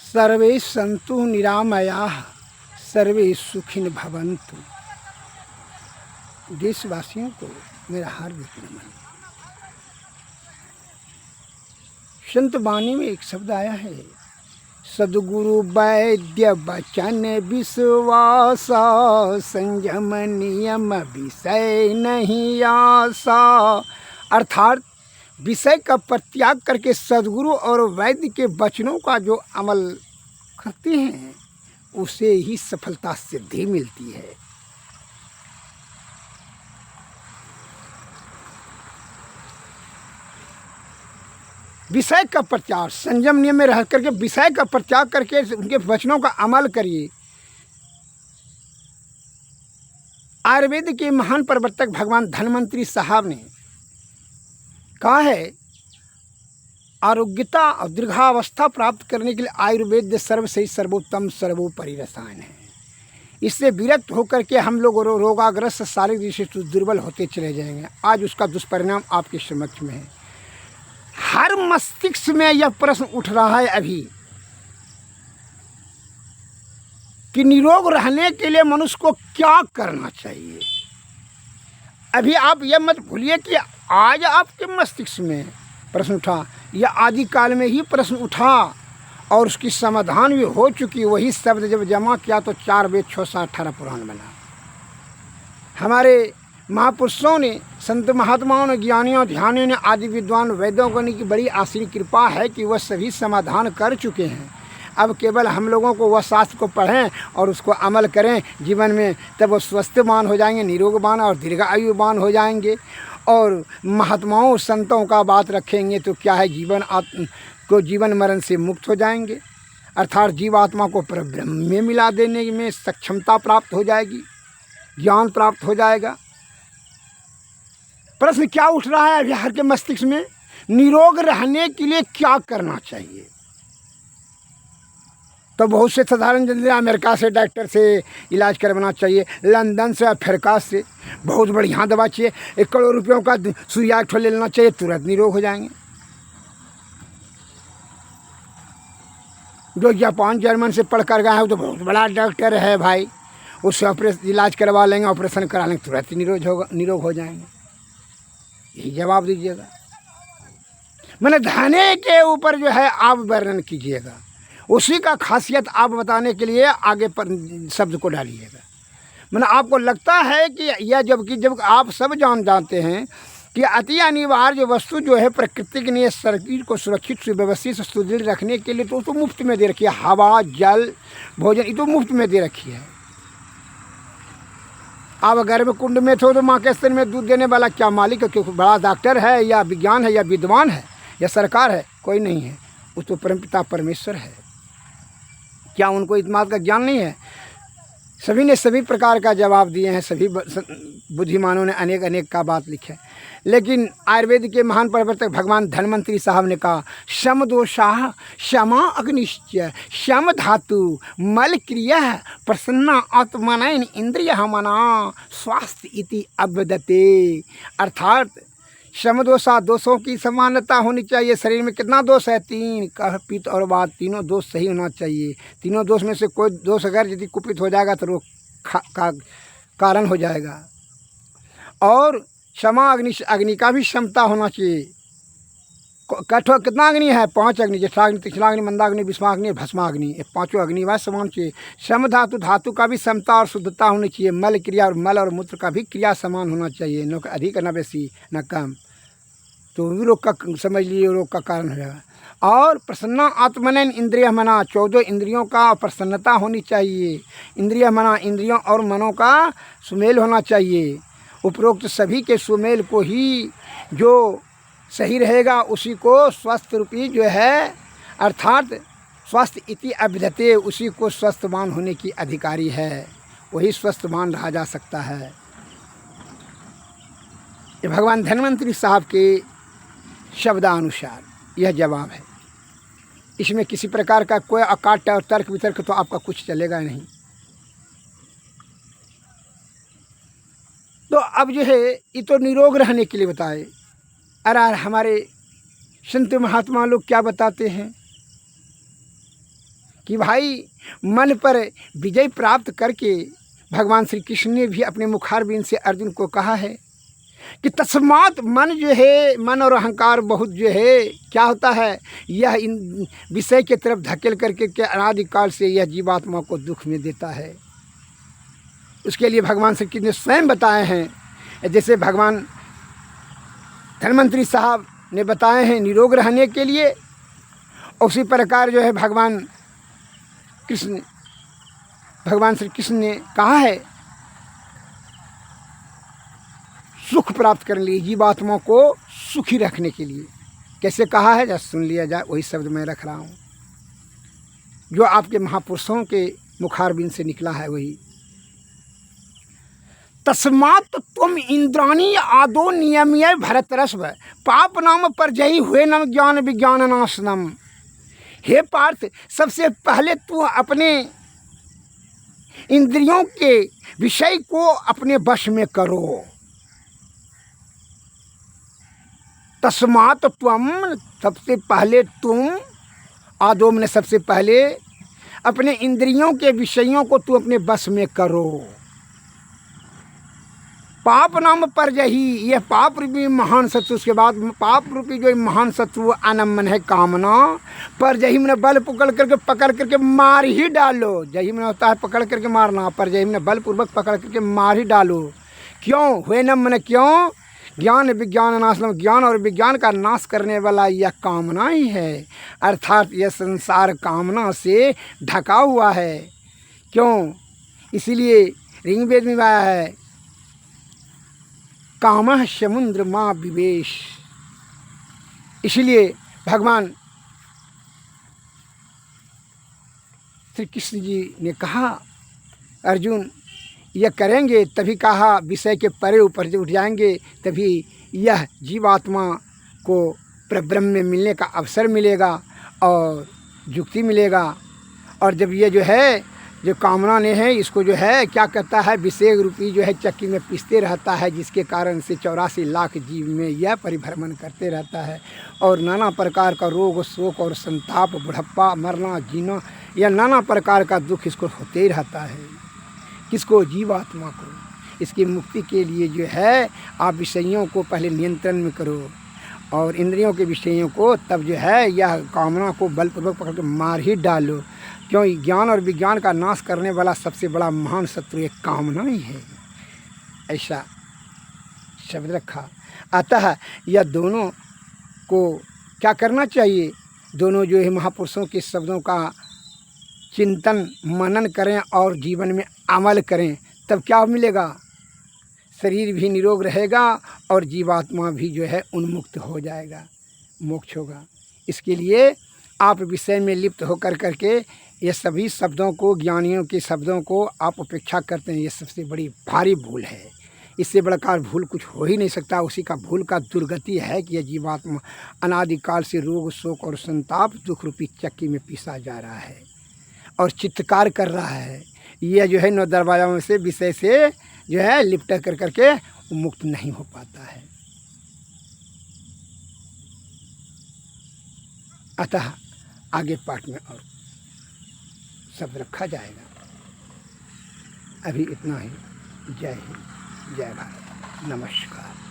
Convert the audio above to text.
सर्वे सन्तु निरामयाः सर्वे सुखिन भवन्तु। देशवासियों को मेरा हार्दिक नमन। संत वाणी में एक शब्द आया है, सद्गुरु वैद्य वचन विश्वास, संयम नियम विषय नहीं आसा। अर्थात विषय का परित्याग करके सद्गुरु और वैद्य के वचनों का जो अमल करते हैं उसे ही सफलता सिद्धि मिलती है। विषय का प्रचार, संयम नियम में रह करके विषय का प्रत्याग करके उनके वचनों का अमल करिए। आयुर्वेद के महान प्रवर्तक भगवान धन्वंतरी साहब ने कहा है, आरोग्यता और दीर्घावस्था प्राप्त करने के लिए आयुर्वेद सर्वसही सर्वोत्तम सर्वोपरि रसायन है। इससे विरक्त होकर के हम लोग रोगाग्रस्त शारीरिक दृष्टि से दुर्बल होते चले जाएंगे। आज उसका दुष्परिणाम आपके समक्ष में है। हर मस्तिष्क में यह प्रश्न उठ रहा है अभी कि निरोग रहने के लिए मनुष्य को क्या करना चाहिए। अभी आप यह मत भूलिए कि आज आपके मस्तिष्क में प्रश्न उठा, यह आदि काल में ही प्रश्न उठा और उसकी समाधान भी हो चुकी। वही शब्द जब जमा किया तो 4 वेद 6 7 18 पुराण बना। हमारे महापुरुषों ने, संत महात्माओं ने, ज्ञानियों ध्यानियों ने, आदि विद्वान वैद्यों की बड़ी आशीर्वाद कृपा है कि वह सभी समाधान कर चुके हैं। अब केवल हम लोगों को वह शास्त्र को पढ़ें और उसको अमल करें जीवन में, तब वो स्वस्थवान हो जाएंगे, निरोगवान और दीर्घायुवान हो जाएंगे। और महात्माओं संतों का बात रखेंगे तो क्या है, जीवन मरण से मुक्त हो जाएंगे। अर्थात जीवात्मा को परब्रह्म में मिला देने में सक्षमता प्राप्त हो जाएगी, ज्ञान प्राप्त हो जाएगा। प्रश्न क्या उठ रहा है बिहार के मस्तिष्क में, निरोग रहने के लिए क्या करना चाहिए। तो बहुत से साधारण जनता, अमेरिका से डॉक्टर से इलाज करवाना चाहिए, लंदन से, अफ्रीका से बहुत बढ़िया दवा चाहिए, 1 करोड़ रुपयों का सुइया ठो ले लेना चाहिए, तुरंत निरोग हो जाएंगे। जो जापान जर्मन से पढ़ कर गया है वो तो बहुत बड़ा डॉक्टर है भाई, उससे ऑपरेशन इलाज करवा लेंगे, ऑपरेशन करा लेंगे, तुरंत निरोग हो जाएंगे। यही जवाब दीजिएगा। मैंने धने के ऊपर जो है आप वर्णन कीजिएगा, उसी का खासियत आप बताने के लिए आगे पर शब्द को डालिएगा। मैंने आपको लगता है कि यह जब आप सब जानते हैं कि अति अनिवार्य वस्तु जो है प्रकृति के लिए शरीर को सुरक्षित सुव्यवस्थित सुदृढ़ रखने के लिए तो मुफ्त में दे रखी है। हवा, जल, भोजन ये तो मुफ्त में दे रखी है। आप घर में कुंड में थे तो माँ के स्तन में दूध देने वाला क्या मालिक है, क्योंकि बड़ा डॉक्टर है या विज्ञान है या विद्वान है या सरकार है, कोई नहीं है। वो तो परमपिता परमेश्वर है। क्या उनको इस बात का ज्ञान नहीं है? सभी ने सभी प्रकार का जवाब दिए हैं, सभी बुद्धिमानों ने अनेक का बात लिखी है। लेकिन आयुर्वेद के महान प्रवर्तक भगवान धन्वंतरी साहब ने कहा, शम दोषाः क्षमा अग्निश्च शम धातु मल क्रिया प्रसन्ना आत्मनयन इंद्रिय मना स्वास्थ्य इति अवदते। अर्थात शम दोषा, दोषों की समानता होनी चाहिए। शरीर में कितना दोष है? 3, कह पित्त और वात, तीनों दोष सही होना चाहिए। तीनों दोष में से कोई दोष अगर यदि कुपित हो जाएगा तो रोग का कारण हो जाएगा। और क्षमा अग्नि का भी क्षमता होना चाहिए। कठोर कितना अग्नि है? 5 अग्नि, जठाग्नि, तीक्ष्णाग्नि, मंदाग्नि, विषमाग्नि, भस्माग्नि, ये 5 अग्नि वह समान चाहिए। सम धातु, धातु का भी समता और शुद्धता होनी चाहिए। मल क्रिया और मल और मूत्र का भी क्रिया समान होना चाहिए, न अधिक न बेसी न कम। तो भी रोग का समझ लीजिए, रोग का कारण हो जाएगा। और प्रसन्ना आत्मनयन इंद्रिय मना, 14 इंद्रियों का प्रसन्नता होनी चाहिए। इंद्रिय मना, इंद्रियों और मनों का सुमेल होना चाहिए। उपरोक्त सभी के सुमेल को ही जो सही रहेगा उसी को स्वस्थ रूपी जो है, अर्थात स्वस्थ इति अभिधते, उसी को स्वस्थवान होने की अधिकारी है, वही स्वस्थवान रहा जा सकता है। ये भगवान धन्वंतरी साहब के शब्दानुसार यह जवाब है। इसमें किसी प्रकार का कोई अकाट्य और तर्क वितर्क तो आपका कुछ चलेगा नहीं। तो अब जो है ये तो निरोग रहने के लिए बताए। अरे हमारे संत महात्मा लोग क्या बताते हैं कि भाई मन पर विजय प्राप्त करके भगवान श्री कृष्ण ने भी अपने मुखारबिंद से अर्जुन को कहा है कि तस्मात मन जो है, मन और अहंकार बहुत जो है क्या होता है, यह इन विषय के तरफ धकेल करके के अनादिकाल से यह जीवात्मा को दुख में देता है। उसके लिए भगवान श्री कृष्ण ने स्वयं बताए हैं, जैसे भगवान धन्वंतरी साहब ने बताए हैं निरोग रहने के लिए, उसी प्रकार जो है भगवान श्री कृष्ण ने कहा है सुख प्राप्त करने लिए, जीवात्मा को सुखी रखने के लिए। कैसे कहा है जब सुन लिया जाए, वही शब्द मैं रख रहा हूँ जो आपके महापुरुषों के मुखारबिंद से निकला है वही। तस्मात् त्वम इंद्राणी आदो नियम्य भरतरस्व पाप नाम पर जही हुए नम ज्ञान विज्ञान नाशनम। हे पार्थ, सबसे पहले तू अपने इंद्रियों के विषय को अपने वश में करो। तस्मात् त्वम, सबसे पहले तुम, आदो ने सबसे पहले अपने इंद्रियों के विषयों को तू अपने वश में करो। पाप नाम पर जही, यह पाप रूपी महान शत्रु, उसके बाद पाप रूपी जो महान शत्रु अनमन है कामना, पर जही मैंने बल पकड़ करके मार ही डालो। जही मैंने होता है पकड़ करके मारना, पर जही मैंने बलपूर्वक पकड़ करके मार ही डालो। क्यों हुए न मैंने, क्यों? ज्ञान विज्ञान नाशनम, ज्ञान और विज्ञान का नाश करने वाला यह कामना ही है, अर्थात यह संसार कामना से ढका हुआ है। क्यों? इसीलिए ऋग्वेद में आया है कामः समुद्र माँ विवेश। इसलिए भगवान श्री कृष्ण जी ने कहा अर्जुन यह करेंगे तभी, कहा विषय के परे ऊपर जो उठ जाएंगे तभी यह जीवात्मा को परब्रह्म में मिलने का अवसर मिलेगा और युक्ति मिलेगा। और जब ये जो है जो कामना ने है इसको जो है क्या कहता है, विषय रूपी जो है चक्की में पीसते रहता है, जिसके कारण से 84 लाख जीव में यह परिभ्रमण करते रहता है और नाना प्रकार का रोग शोक और संताप, बुढ़प्पा, मरना, जीना, यह नाना प्रकार का दुख इसको होते ही रहता है। किसको? जीवात्मा को। इसकी मुक्ति के लिए जो है आप विषयों को पहले नियंत्रण में करो और इंद्रियों के विषयों को तब जो है यह कामना को बलपूर्वक पकड़ के मार ही डालो। क्यों? ज्ञान और विज्ञान का नाश करने वाला सबसे बड़ा महान शत्रु एक कामना ही है, ऐसा शब्द रखा। अतः यह दोनों को क्या करना चाहिए, दोनों जो है महापुरुषों के शब्दों का चिंतन मनन करें और जीवन में अमल करें, तब क्या मिलेगा, शरीर भी निरोग रहेगा और जीवात्मा भी जो है उन्मुक्त हो जाएगा, मोक्ष होगा। इसके लिए आप विषय में लिप्त होकर करके ये सभी शब्दों को, ज्ञानियों के शब्दों को आप उपेक्षा करते हैं, ये सबसे बड़ी भारी भूल है। इससे बड़ा भूल कुछ हो ही नहीं सकता। उसी का भूल का दुर्गति है कि यह जीवात्मा अनादिकाल से रोग शोक और संताप दुख रूपी चक्की में पीसा जा रहा है और चित्तकार कर रहा है। यह जो है 9 दरवाज़ों में से विषय से जो है लिप्ट कर करके मुक्त नहीं हो पाता है। अतः आगे पाठ में और शब्द रखा जाएगा। अभी इतना ही। जय हिंद, जय भारत, नमस्कार।